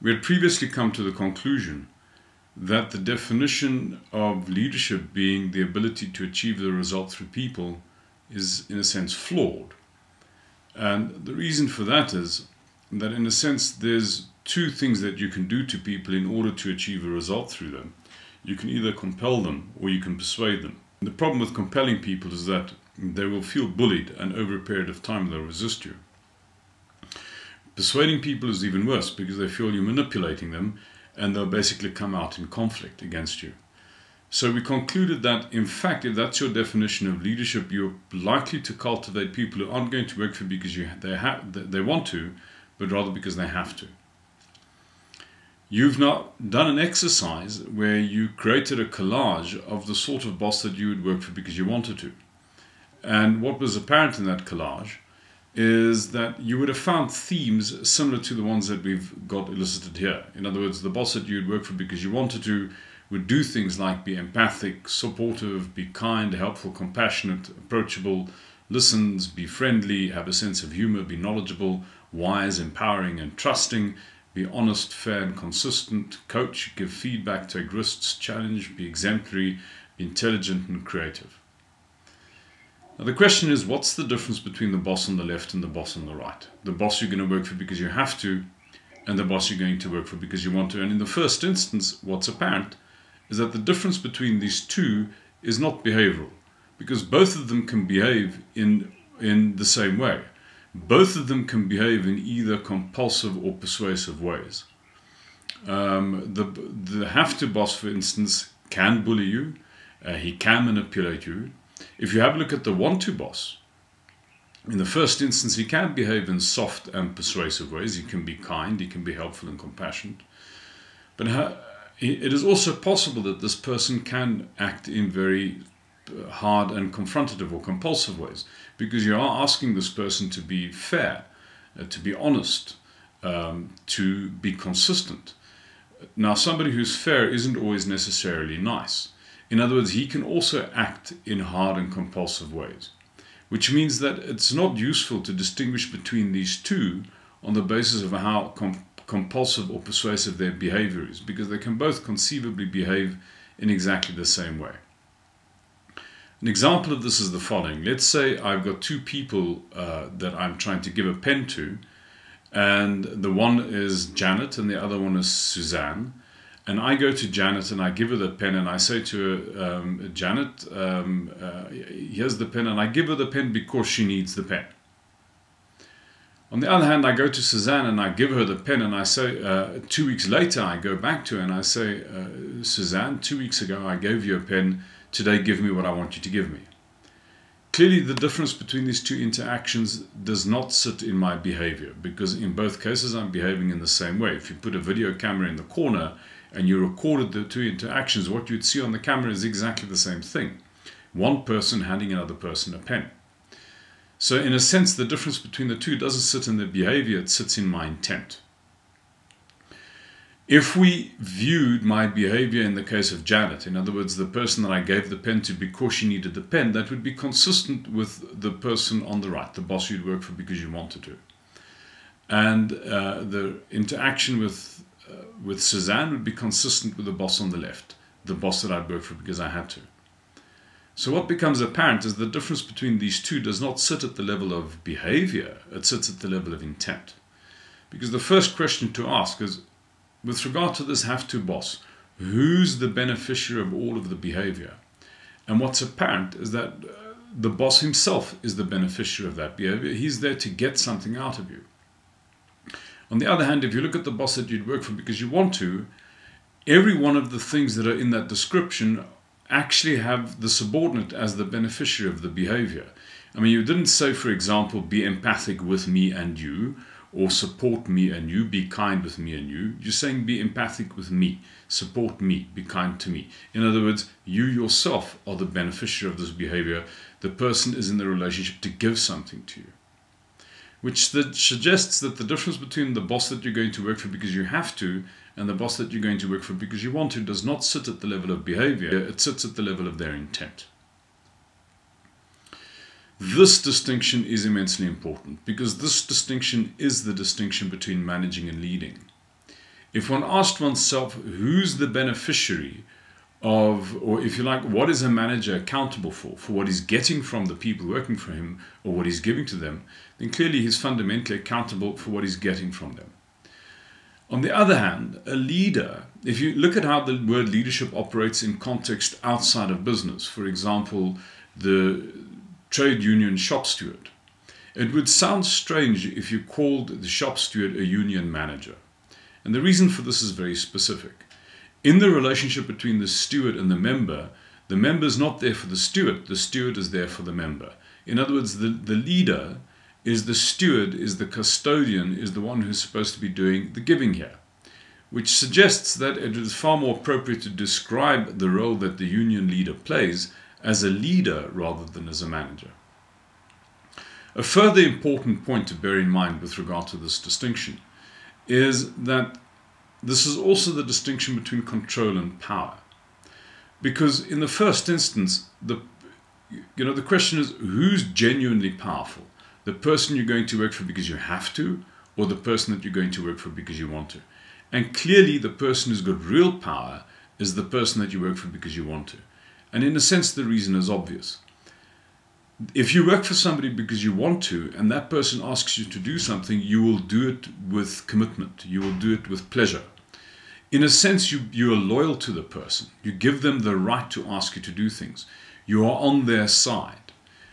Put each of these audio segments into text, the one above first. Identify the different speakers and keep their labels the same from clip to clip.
Speaker 1: We had previously come to the conclusion that the definition of leadership being the ability to achieve the result through people is, in a sense, flawed. And the reason for that is that, in a sense, there's two things that you can do to people in order to achieve a result through them. You can either compel them or you can persuade them. The problem with compelling people is that they will feel bullied, and over a period of time they'll resist you. Persuading people is even worse because they feel you're manipulating them, and they'll basically come out in conflict against you. So we concluded that, in fact, if that's your definition of leadership, you're likely to cultivate people who aren't going to work for you because they want to, but rather because they have to. You've now done an exercise where you created a collage of the sort of boss that you would work for because you wanted to. And what was apparent in that collage is that you would have found themes similar to the ones that we've got elicited here. In other words, the boss that you would work for because you wanted to would do things like be empathic, supportive, be kind, helpful, compassionate, approachable, listens, be friendly, have a sense of humor, be knowledgeable, wise, empowering, and trusting, be honest, fair, and consistent, coach, give feedback, take risks, challenge, be exemplary, be intelligent, and creative. Now the question is, what's the difference between the boss on the left and the boss on the right? The boss you're going to work for because you have to, and the boss you're going to work for because you want to. And in the first instance, what's apparent is that the difference between these two is not behavioral, because both of them can behave in the same way. Both of them can behave in either compulsive or persuasive ways. The have to boss, for instance, can bully you. He can manipulate you. If you have a look at the want to boss, in the first instance, he can behave in soft and persuasive ways. He can be kind, he can be helpful and compassionate. But it is also possible that this person can act in very hard and confrontative or compulsive ways, because you are asking this person to be fair, to be honest, to be consistent. Now, somebody who's fair isn't always necessarily nice. In other words, he can also act in hard and compulsive ways, which means that it's not useful to distinguish between these two on the basis of how compulsive or persuasive their behavior is, because they can both conceivably behave in exactly the same way. An example of this is the following. Let's say I've got two people that I'm trying to give a pen to, and the one is Janet and the other one is Suzanne. And I go to Janet and I give her the pen and I say to her, Janet, here's the pen, and I give her the pen because she needs the pen. On the other hand, I go to Suzanne and I give her the pen and I say, 2 weeks later I go back to her and I say, Suzanne, 2 weeks ago I gave you a pen, today give me what I want you to give me. Clearly the difference between these two interactions does not sit in my behavior, because in both cases I'm behaving in the same way. If you put a video camera in the corner and you recorded the two interactions, what you'd see on the camera is exactly the same thing. One person handing another person a pen. So in a sense, the difference between the two doesn't sit in the behavior, it sits in my intent. If we viewed my behavior in the case of Janet, in other words, the person that I gave the pen to because she needed the pen, that would be consistent with the person on the right, the boss you'd work for because you wanted to. And the interaction with Suzanne would be consistent with the boss on the left, the boss that I'd work for because I had to. So what becomes apparent is the difference between these two does not sit at the level of behavior, it sits at the level of intent. Because the first question to ask is, with regard to this have to boss, who's the beneficiary of all of the behavior? And what's apparent is that the boss himself is the beneficiary of that behavior. He's there to get something out of you. On the other hand, if you look at the boss that you'd work for because you want to, every one of the things that are in that description actually have the subordinate as the beneficiary of the behavior. I mean, you didn't say, for example, be empathic with me and you, or support me and you, be kind with me and you. You're saying be empathic with me, support me, be kind to me. In other words, you yourself are the beneficiary of this behavior. The person is in the relationship to give something to you. Which suggests that the difference between the boss that you're going to work for because you have to and the boss that you're going to work for because you want to does not sit at the level of behavior, it sits at the level of their intent. This distinction is immensely important because this distinction is the distinction between managing and leading. if one asked oneself who's the beneficiary of, or if you like, what is a manager accountable for what he's getting from the people working for him or what he's giving to them, then clearly he's fundamentally accountable for what he's getting from them. On the other hand, a leader, if you look at how the word leadership operates in context outside of business, for example, the trade union shop steward, it would sound strange if you called the shop steward a union manager. And the reason for this is very specific. In the relationship between the steward and the member is not there for the steward is there for the member. In other words, the leader is the steward, is the custodian, is the one who's supposed to be doing the giving here, which suggests that it is far more appropriate to describe the role that the union leader plays as a leader rather than as a manager. A further important point to bear in mind with regard to this distinction is that this is also the distinction between control and power. Because in the first instance, the question is who's genuinely powerful? The person you're going to work for because you have to, or the person that you're going to work for because you want to? And clearly the person who's got real power is the person that you work for because you want to. And in a sense, the reason is obvious. If you work for somebody because you want to, and that person asks you to do something, you will do it with commitment. You will do it with pleasure. In a sense, you are loyal to the person. You give them the right to ask you to do things. You are on their side.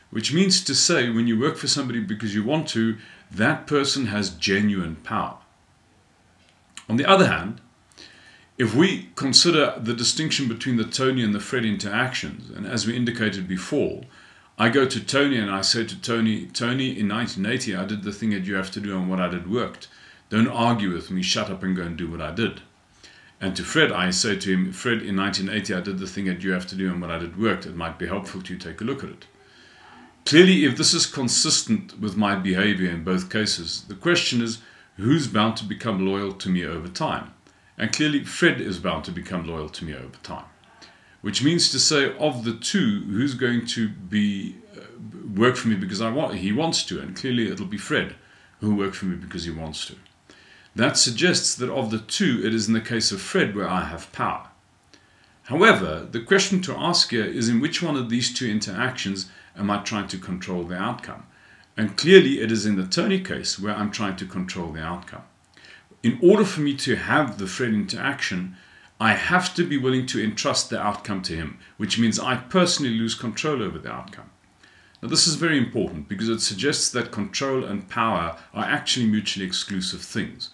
Speaker 1: Which means to say, when you work for somebody because you want to, that person has genuine power. On the other hand, if we consider the distinction between the Tony and the Fred interactions, and as we indicated before, I go to Tony and I say to Tony, Tony, in 1980 I did the thing that you have to do and what I did worked. Don't argue with me, shut up and go and do what I did. And to Fred, I say to him, Fred, in 1980 I did the thing that you have to do and what I did worked. It might be helpful to you, take a look at it. Clearly, if this is consistent with my behavior in both cases, the question is, who's bound to become loyal to me over time? And clearly, Fred is bound to become loyal to me over time. Which means to say, of the two, who's going to be work for me because he wants to, and clearly it'll be Fred who will work for me because he wants to. That suggests that of the two, it is in the case of Fred where I have power. However, the question to ask here is in which one of these two interactions am I trying to control the outcome? And clearly it is in the Tony case where I'm trying to control the outcome. In order for me to have the Fred interaction, I have to be willing to entrust the outcome to him, which means I personally lose control over the outcome. Now this is very important because it suggests that control and power are actually mutually exclusive things.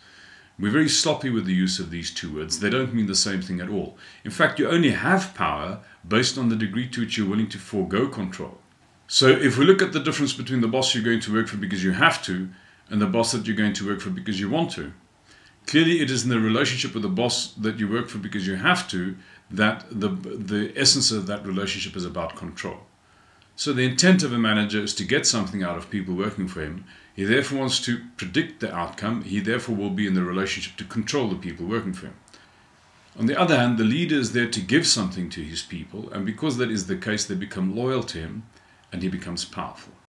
Speaker 1: We're very sloppy with the use of these two words. They don't mean the same thing at all. In fact, you only have power based on the degree to which you're willing to forego control. So if we look at the difference between the boss you're going to work for because you have to and the boss that you're going to work for because you want to, clearly it is in the relationship with the boss that you work for because you have to that the essence of that relationship is about control. So the intent of a manager is to get something out of people working for him. He therefore wants to predict the outcome. He therefore will be in the relationship to control the people working for him. On the other hand, the leader is there to give something to his people, and because that is the case, they become loyal to him and he becomes powerful.